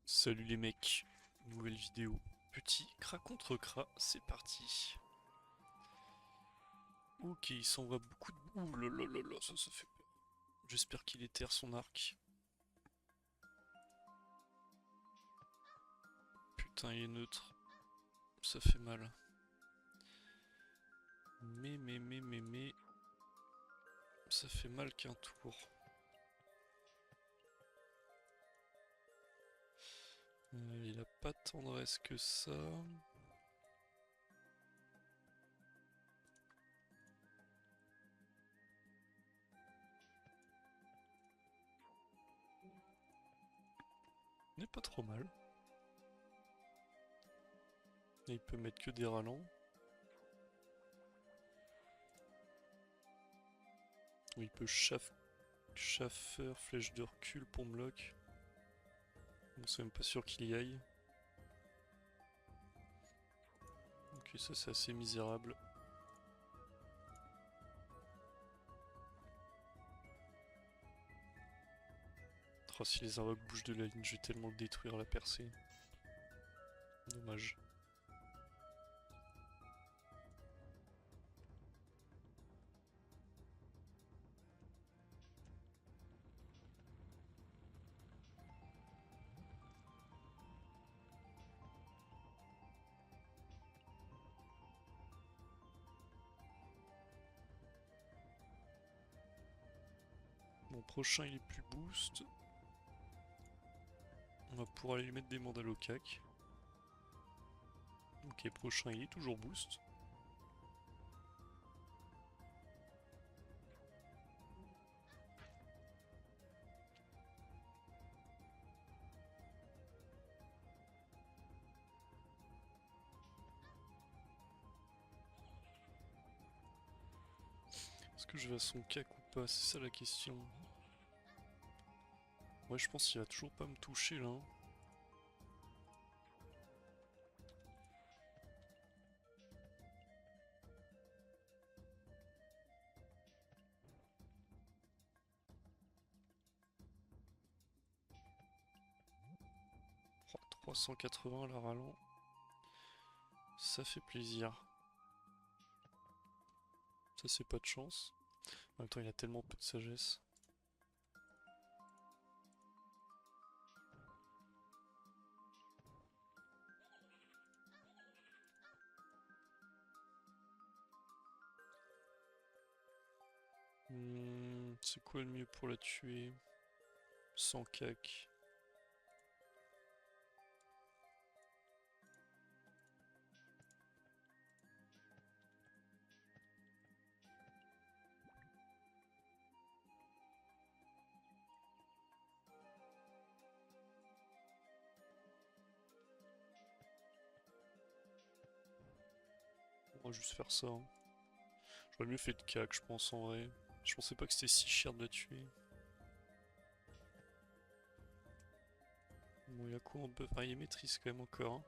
Salut les mecs, nouvelle vidéo. Petit cra contre cra, c'est parti. Ok, il s'envoie beaucoup de... Ouh là là là là, ça fait peur. J'espère qu'il éterre son arc. Putain, il est neutre. Ça fait mal. Mais... Ça fait mal qu'un tour. Il a pas de tendresse que ça. N'est pas trop mal. Et il peut mettre que des rallants. Ou il peut chaffeur, flèche de recul pour bloc. Bon, c'est même pas sûr qu'il y aille. Ok, ça c'est assez misérable. Oh, si les invoques bougent de la ligne, je vais tellement le détruire la percée. Dommage. Mon prochain il est plus boost. On va pouvoir aller lui mettre des mandales au cac. Ok, prochain il est toujours boost. Est-ce que je vais à son cac ou pas? C'est ça la question. Ouais, je pense qu'il va toujours pas me toucher là, hein. Oh, 380 la ralent. Ça fait plaisir. Ça c'est pas de chance. En même temps il a tellement peu de sagesse. C'est quoi le mieux pour la tuer? Sans cac. On va juste faire ça, hein. J'aurais mieux fait de cac, je pense en vrai. Je pensais pas que c'était si cher de la tuer. Bon, y'a quoi en buff? Ah, il maîtrise quand même encore, hein.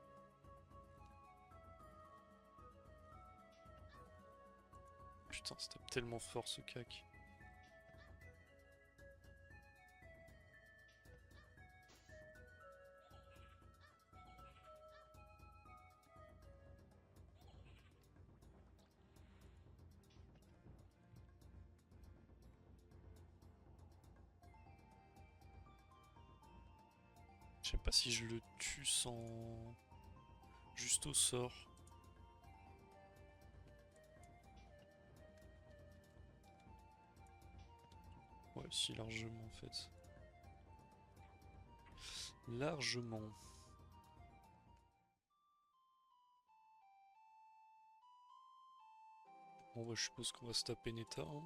Putain, ça tape tellement fort ce cac. Je sais pas si je le tue sans... Juste au sort. Ouais, si, largement en fait. Largement. Bon bah je suppose qu'on va se taper Neta, hein.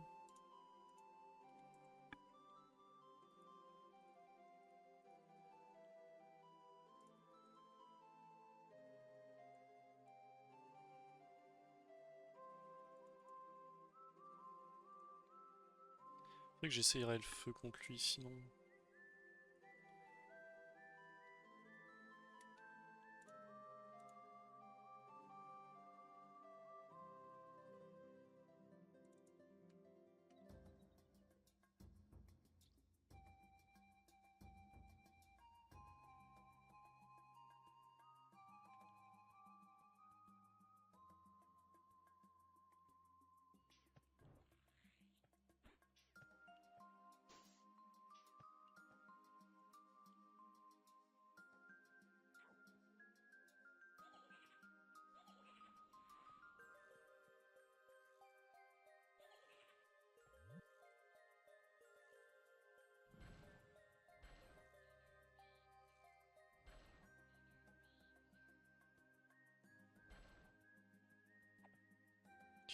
C'est vrai que j'essayerai le feu contre lui sinon.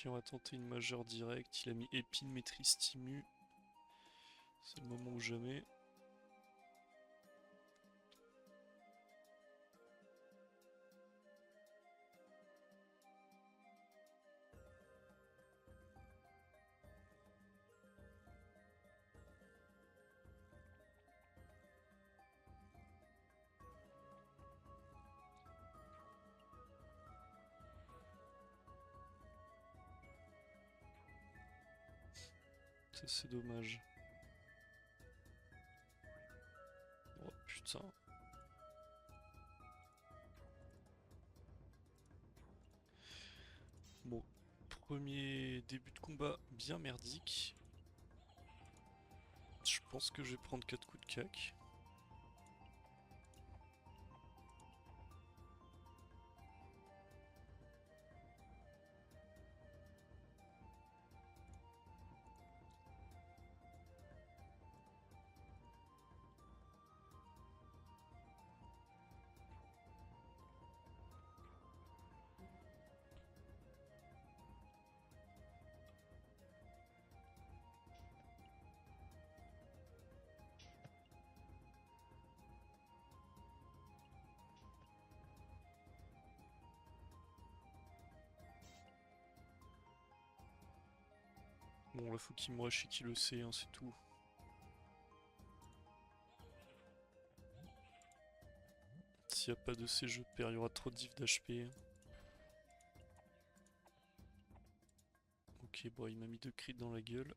on va tenter une majeure directe. Il a mis épine, maîtrise, timu. C'est le moment ou jamais. Ça c'est dommage. Oh putain. Bon, premier début de combat bien merdique. Je pense que je vais prendre 4 coups de cac. Bon là faut qu'il me rush et qu'il le sait, hein, c'est tout. S'il n'y a pas de C, je perds, il y aura trop de diff d'HP. Ok, bon, il m'a mis 2 crits dans la gueule.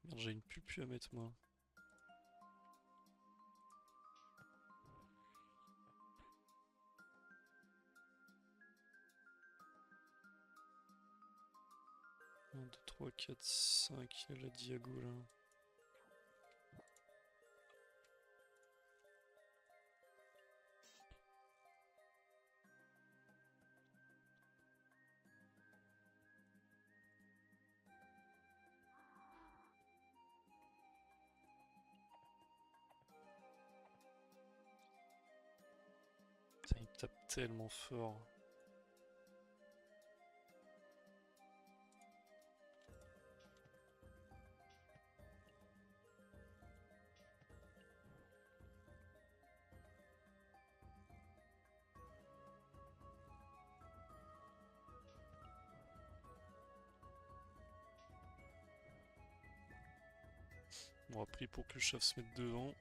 Merde, j'ai une pupu à mettre moi. Un, 2, 3, 4, 5, il y a la diago là. Putain, il tape tellement fort. Bon, après, pour que le chef se mette devant.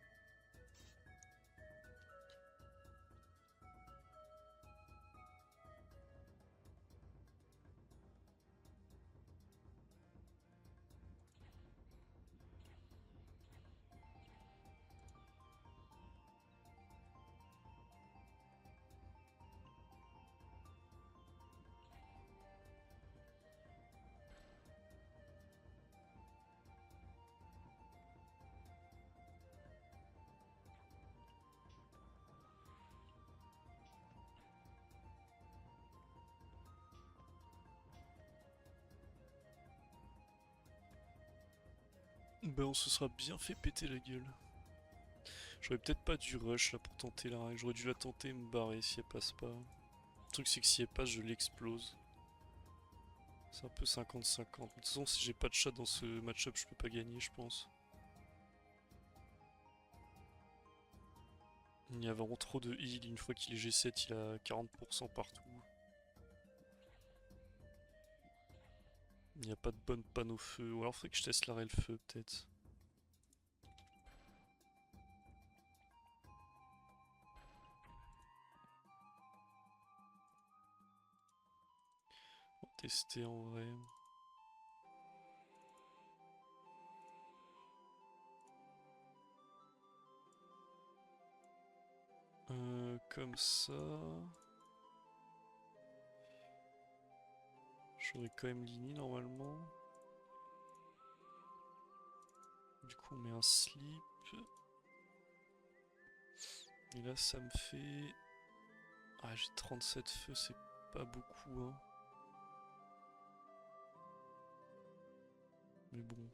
Ben, on se sera bien fait péter la gueule. J'aurais peut-être pas dû rush là pour tenter la règle. J'aurais dû la tenter et me barrer si elle passe pas. Le truc c'est que si elle passe, je l'explose. C'est un peu 50-50. De toute façon, si j'ai pas de chat dans ce match-up, je peux pas gagner, je pense. Il y a vraiment trop de heal. Une fois qu'il est G7, il a 40% partout. Il n'y a pas de bonne panne au feu. Ou alors faudrait que je teste l'arrêt le feu, peut-être. On va tester en vrai. Comme ça. J'aurais quand même Lini normalement. Du coup, on met un slip. Et là, ça me fait. Ah, j'ai 37 feux, c'est pas beaucoup, hein. Mais bon.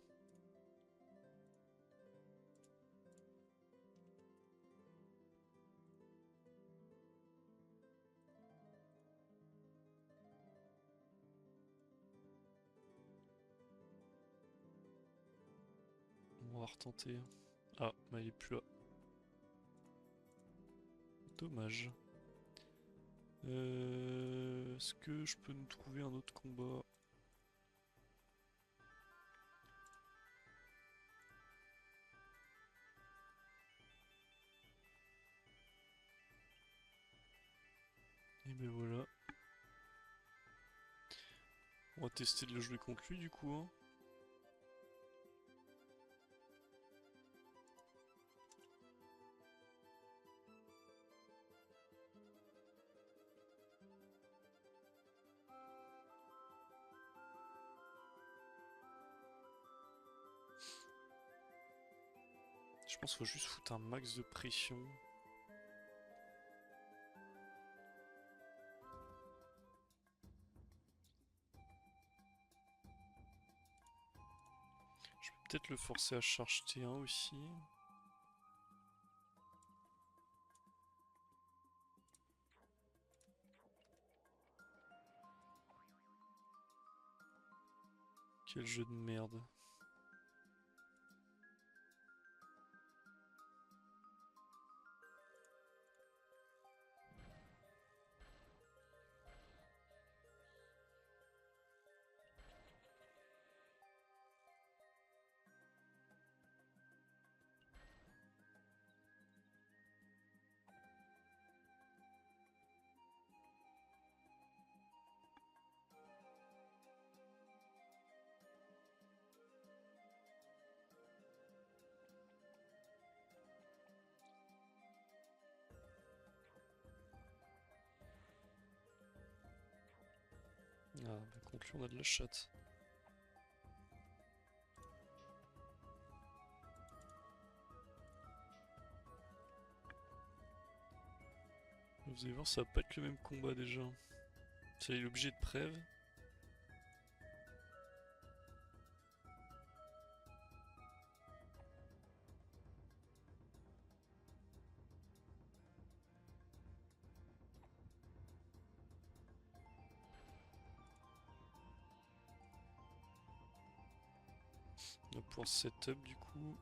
va retenter. Ah, bah il est plus là. Dommage. Est-ce que je peux nous trouver un autre combat? Et ben voilà. On va tester de le jouer contre lui du coup, hein. Je pense qu'il faut juste foutre un max de pression. Je peux peut-être le forcer à charge T1 aussi. Quel jeu de merde. Ah, bah contre lui on a de la chatte. Vous allez voir, ça va pas être le même combat déjà. Ça, il est obligé de prêve. On va pouvoir setup du coup.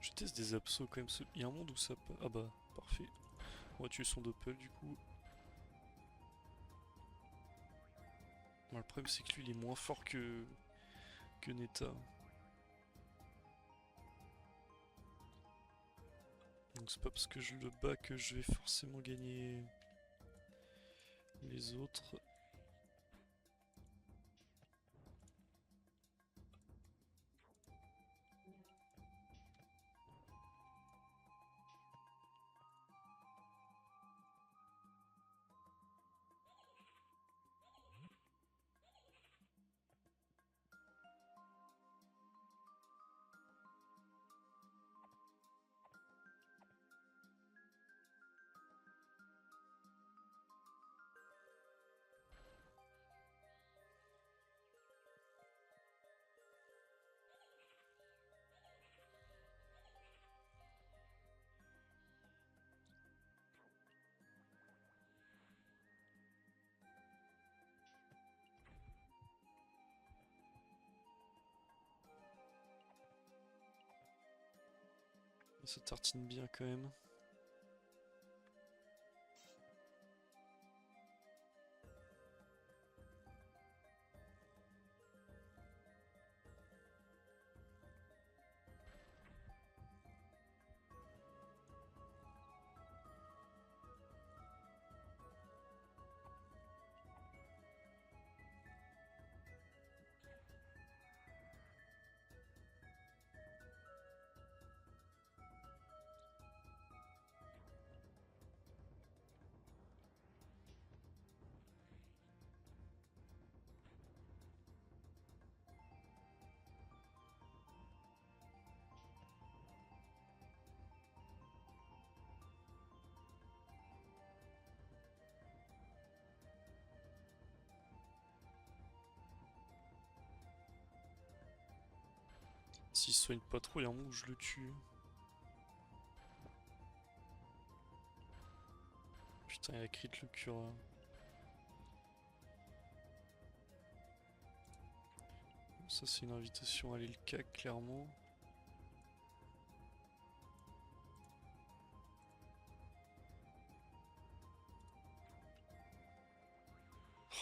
Je teste des absos quand même. Il y a un monde où ça peut. Ah bah, parfait. On va tuer son doppel du coup. Bon, le problème c'est que lui il est moins fort que Netta. Donc c'est pas parce que je le bats que je vais forcément gagner les autres. Ça tartine bien quand même. S'il se soigne pas trop, il y a un moment où je le tue. Putain, il a crit le cura. Ça, c'est une invitation à aller le CAC, clairement.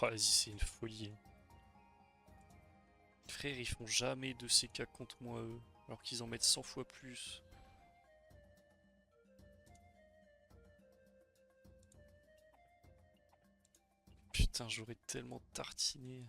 Oh, vas-y, c'est une folie. Frère, ils font jamais de CK contre moi, eux. Alors qu'ils en mettent 100 fois plus. Putain, j'aurais tellement tartiné.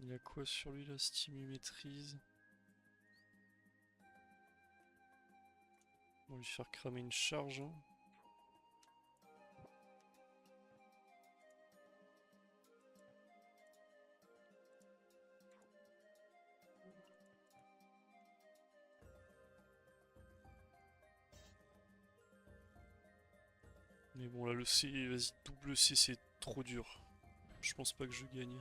Il y a quoi sur lui, la Stimu maîtrise? On va lui faire cramer une charge. Hein. Mais bon, là, le C, vas-y, double C, c'est trop dur. Je pense pas que je gagne.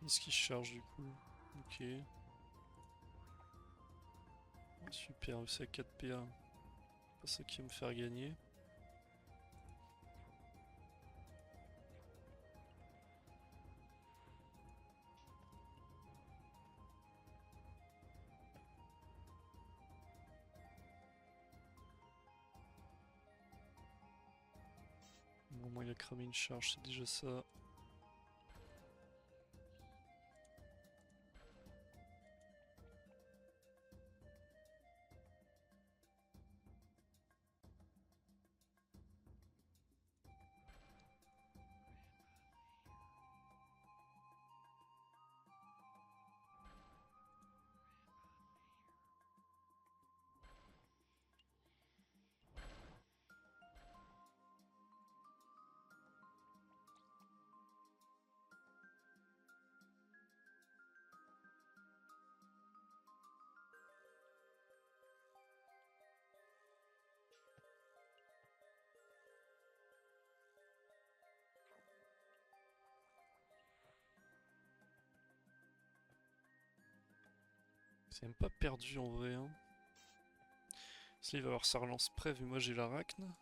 Est-ce qu'il charge du coup? Ok. Super, c'est à 4 PA. Pas ça qui va me faire gagner. Bon, au moins il a cramé une charge, c'est déjà ça. C'est même pas perdu en vrai. Hein. Parce qu'il va avoir sa relance prêt vu moi j'ai l'arachne.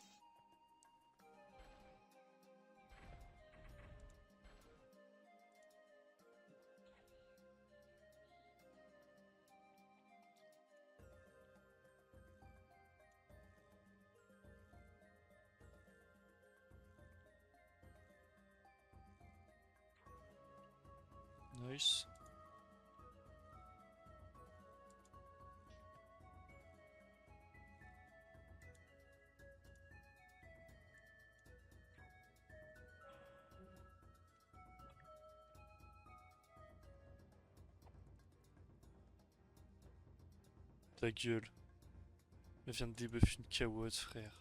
Nice. Ta gueule. Elle vient de débuff une Kawotte, frère.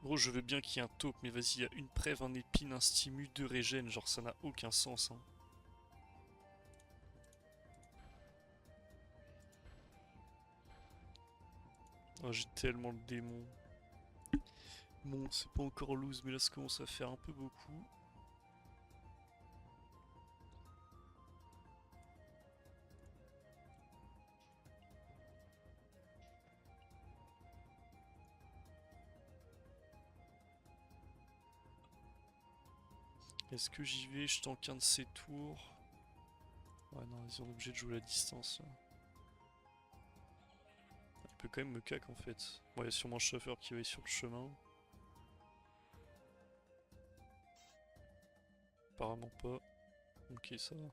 Gros, je veux bien qu'il y ait un taupe, mais vas-y, il y a une preuve, un épine, un stimu, deux régènes. Genre, ça n'a aucun sens. Hein. Oh, j'ai tellement le démon. Bon, c'est pas encore loose, mais là, ça commence à faire un peu beaucoup. Est-ce que j'y vais? Je tank un de ces tours. Ouais, non, ils sont obligés de jouer la distance là. Il peut quand même me cac en fait. Bon, il y a sûrement le chauffeur qui va aller sur le chemin. Apparemment pas. Ok, ça va.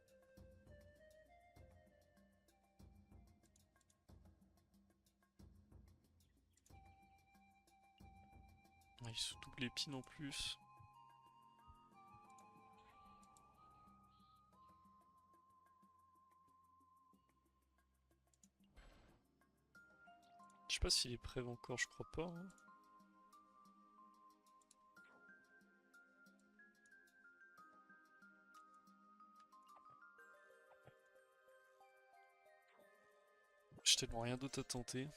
Ah, il se double épine en plus. Je sais pas s'il est prêve encore, je crois pas. Hein. J'ai tellement rien d'autre à tenter.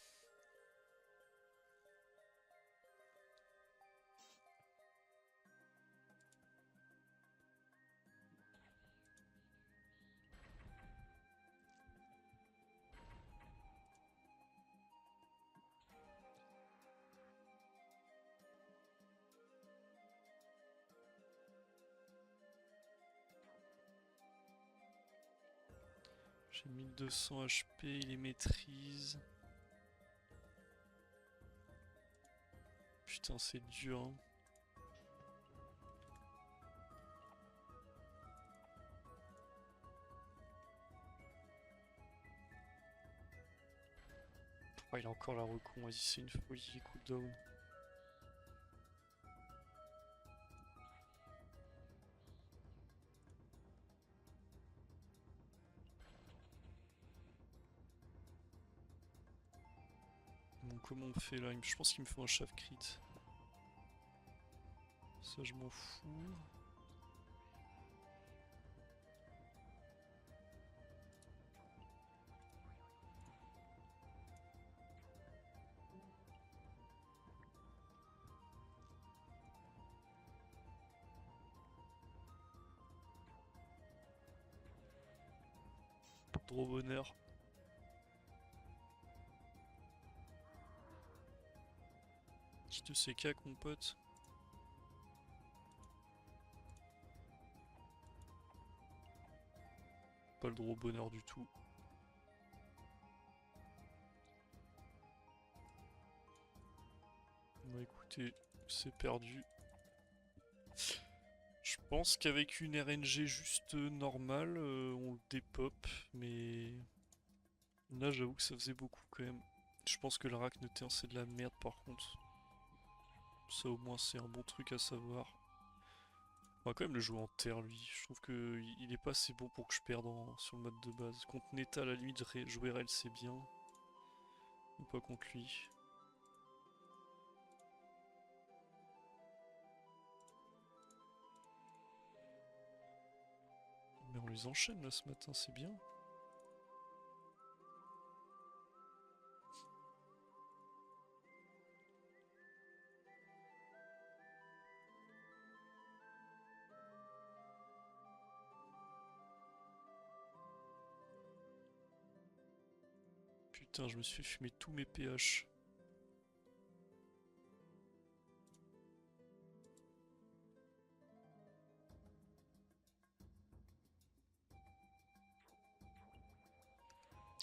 J'ai 1200 HP, il les maîtrise. Putain, c'est dur. Hein. Oh, il a encore la recon, vas-y, c'est une folie, cooldown. Bon, comment on fait là? Je pense qu'il me faut un chaff crit. Ça, je m'en fous. Gros bonheur. Qui te sait cac, mon pote? Pas le gros bonheur du tout. Bah écoutez, c'est perdu. Je pense qu'avec une RNG juste normale, on le dépop, mais là j'avoue que ça faisait beaucoup quand même. Je pense que le Rakneuter c'est de la merde par contre. Ça au moins c'est un bon truc à savoir. On va quand même le jouer en terre lui. Je trouve que il est pas assez bon pour que je perde sur le mode de base. Contre Neta à la limite jouer RL c'est bien. Mais pas contre lui. Mais on les enchaîne là ce matin, c'est bien. Putain, je me suis fait fumer tous mes PH.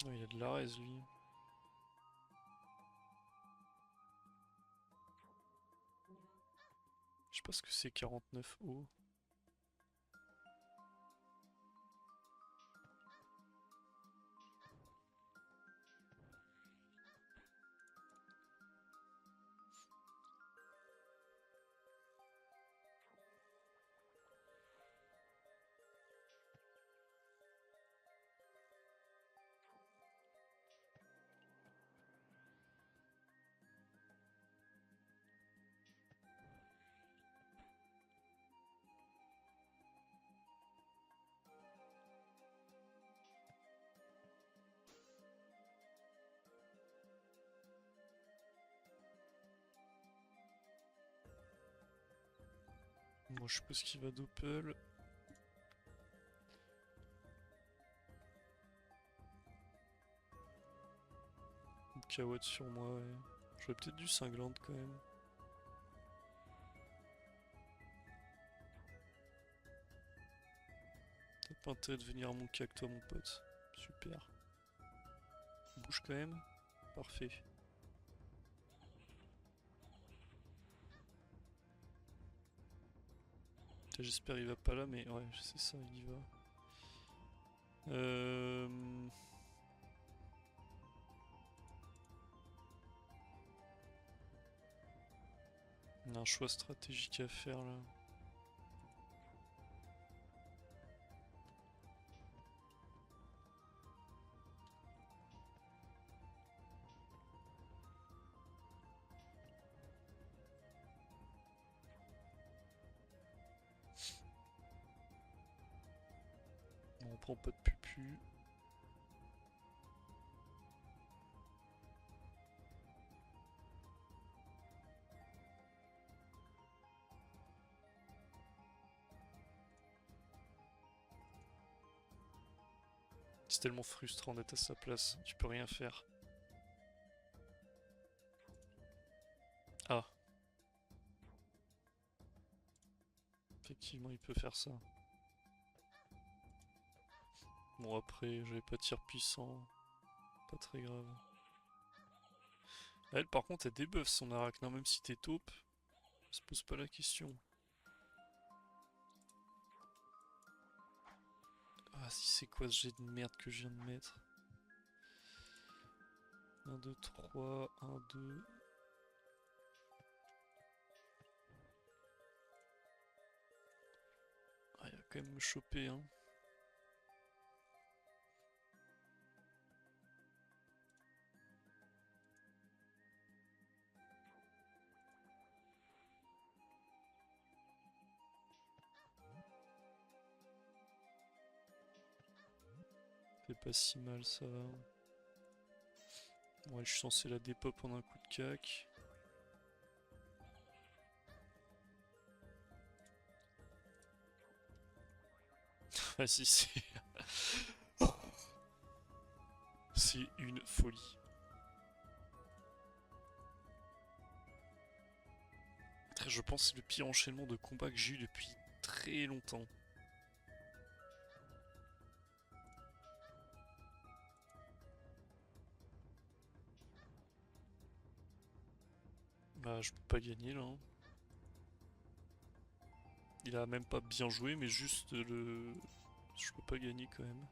Oh, il a de la raise lui. Je sais pas ce que c'est 49 O. Bon, je suppose qu'il va doppel. Une cahuète sur moi, ouais. J'aurais peut-être dû cinglante quand même. Pas intérêt de venir à mon cac toi mon pote. Super. Bouge quand même. Parfait. J'espère il va pas là mais ouais c'est ça il y va. On a un choix stratégique à faire là. On prend pas de pupu. C'est tellement frustrant d'être à sa place, tu peux rien faire. Ah. Effectivement il peut faire ça. Bon après j'avais pas de tir puissant. Pas très grave. Elle par contre elle débuff son arachne, même si t'es taupe. Se pose pas la question. Ah si c'est quoi ce jet de merde que je viens de mettre. 1, 2, 3, 1, 2. Ah il va quand même me choper hein. C'est pas si mal ça va. Ouais je suis censé la dépop en un coup de cac. Vas-y c'est... C'est une folie. Je pense que c'est le pire enchaînement de combat que j'ai eu depuis très longtemps. Bah je peux pas gagner là. Hein. Il a même pas bien joué mais juste le... Je peux pas gagner quand même.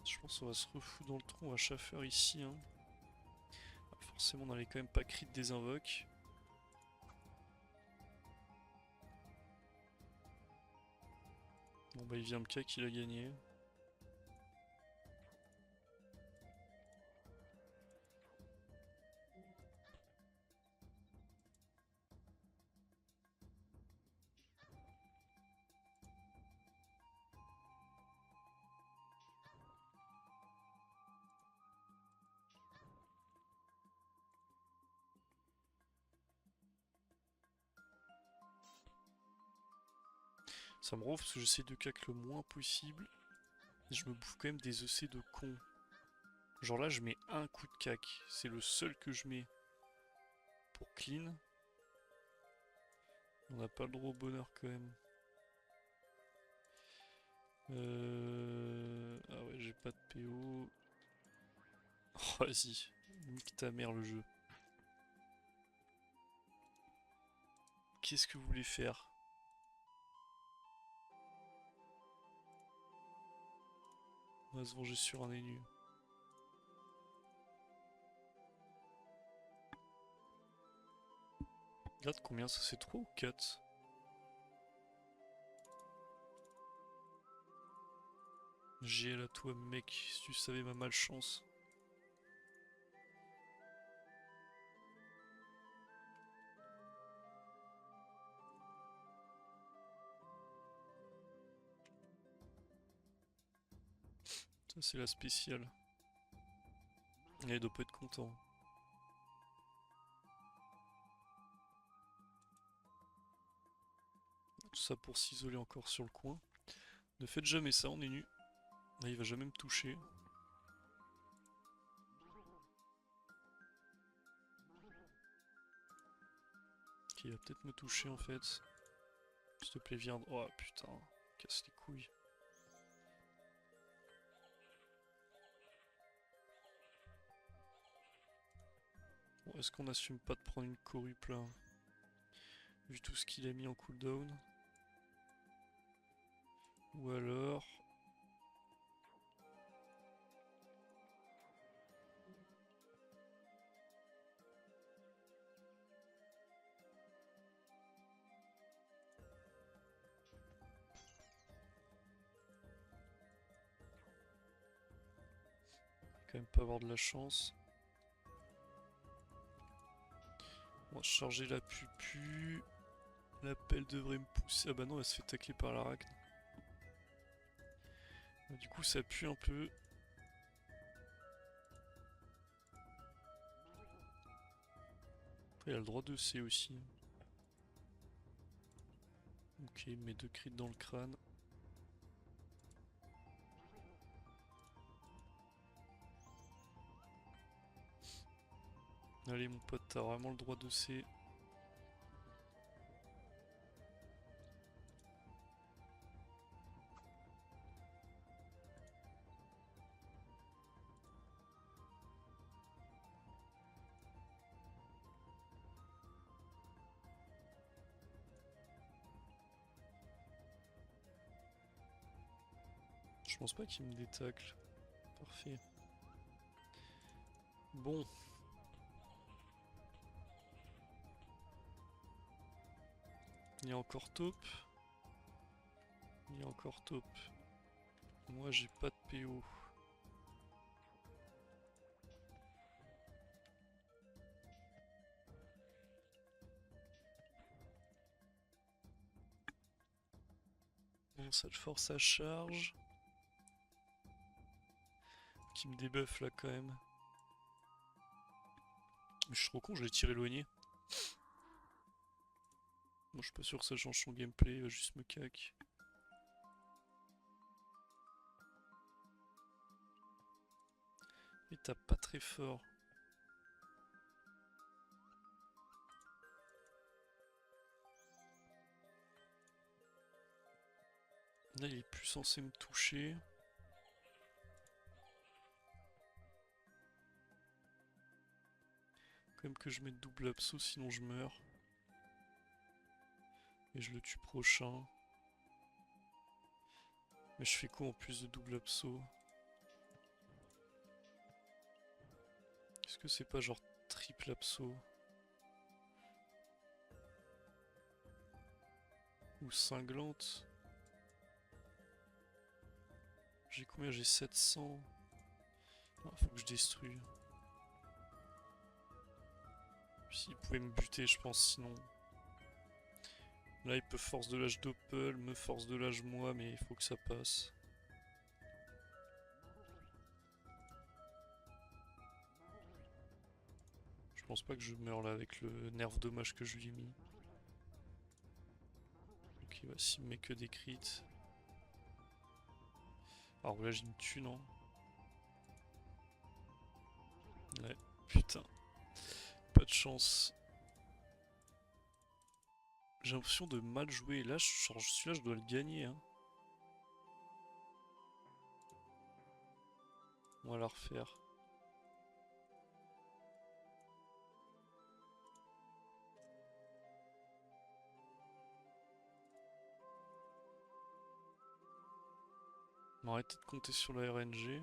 Je pense qu'on va se refoutre dans le tronc à Schaffer ici. Hein. Ah, forcément on allait quand même pas crit des invoques. Bon bah il vient me cac, il a gagné. Ça me rend parce que j'essaie de cac le moins possible. Et je me bouffe quand même des EC de con. Genre là je mets un coup de cac. C'est le seul que je mets pour clean. On n'a pas le droit au bonheur quand même. Ah ouais j'ai pas de PO. Oh, vas-y, nique ta mère le jeu. Qu'est-ce que vous voulez faire? On va se venger sur un élu. Regarde combien ça c'est 3 ou 4? GL à toi mec, si tu savais ma malchance. Ça c'est la spéciale. Et il doit pas être content. Tout ça pour s'isoler encore sur le coin. Ne faites jamais ça, on est nu. Là, il va jamais me toucher. Ok, il va peut-être me toucher en fait. S'il te plaît, viens. Oh putain, casse les couilles. Bon, est-ce qu'on assume pas de prendre une corrupe là? Vu tout ce qu'il a mis en cooldown. Ou alors... Quand même pas avoir de la chance. On va charger la pupu. La pelle devrait me pousser. Ah bah non, elle se fait tacler par l'arachne. Du coup, ça pue un peu. Après, il a le droit de C aussi. Ok, il met 2 crits dans le crâne. Allez mon pote, t'as vraiment le droit de C. Je pense pas qu'il me détacle. Parfait. Bon. Il y a encore taupe. Il y a encore taupe. Moi j'ai pas de PO. Bon, ça le force à charge. Qui me débuffe là quand même. Mais je suis trop con, je l'ai tiré éloigné. Moi je suis pas sûr que ça change son gameplay, il va juste me cac. Il tape pas très fort. Là il est plus censé me toucher. Quand même que je mette double abso sinon je meurs. Et je le tue prochain. Mais je fais quoi en plus de double abso? Est-ce que c'est pas genre triple abso? Ou cinglante? J'ai combien? J'ai 700. Ah, faut que je détruise. S'il pouvait me buter, je pense, sinon. Là, il peut force de l'âge doppel, me force de l'âge moi, mais il faut que ça passe. Je pense pas que je meurs là avec le nerf dommage que je lui ai mis. Ok, bah s'il me met que des crits. Alors là, il me tue, non? Ouais, putain. Pas de chance. J'ai l'impression de mal jouer. Là, celui-là, je dois le gagner. Hein. On va la refaire. On va arrêter de compter sur la RNG.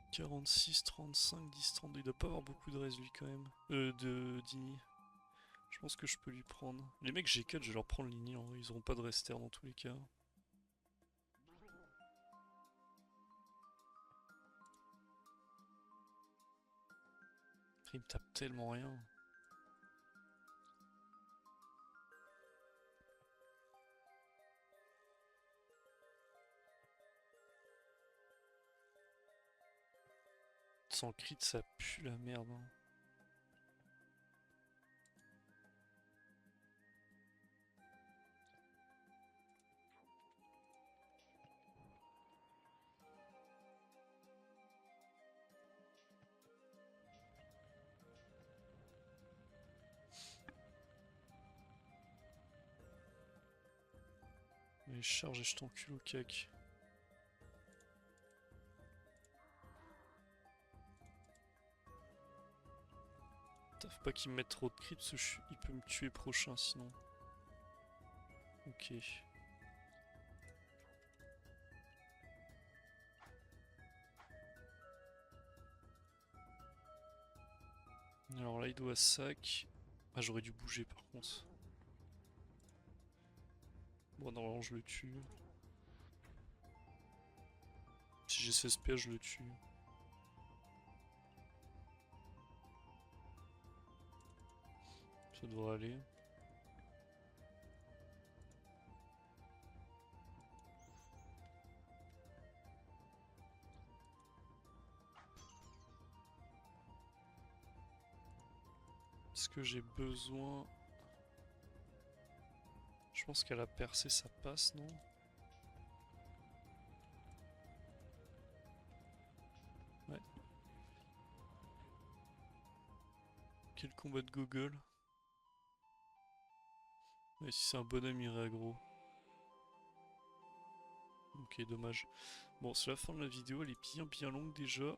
« 46, 35, 10, 32. Il doit pas avoir beaucoup de res lui quand même. De Dini. Je pense que je peux lui prendre. Les mecs G4, je vais leur prendre ligne, en vrai, ils auront pas de rester dans tous les cas. Après, il me tape tellement rien. Sans crit, ça pue la merde. Hein. Mais charge et je t'encule au cac. Faut pas qu'il me mette trop de crit parce qu'il peut me tuer prochain sinon. Ok. Alors là il doit sac. Ah j'aurais dû bouger par contre. Bon normalement je le tue. Si j'ai 16 PA je le tue. Ça devrait aller. Est-ce que j'ai besoin... Je pense qu'à la percée ça passe, non? Ouais. Quel combat de gogol. Ouais, si c'est un bonhomme, il irait aggro. Ok, dommage. Bon, c'est la fin de la vidéo, elle est bien longue déjà.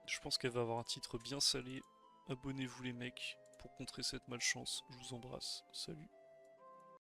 Je pense qu'elle va avoir un titre bien salé. Abonnez-vous les mecs pour contrer cette malchance. Je vous embrasse. Salut.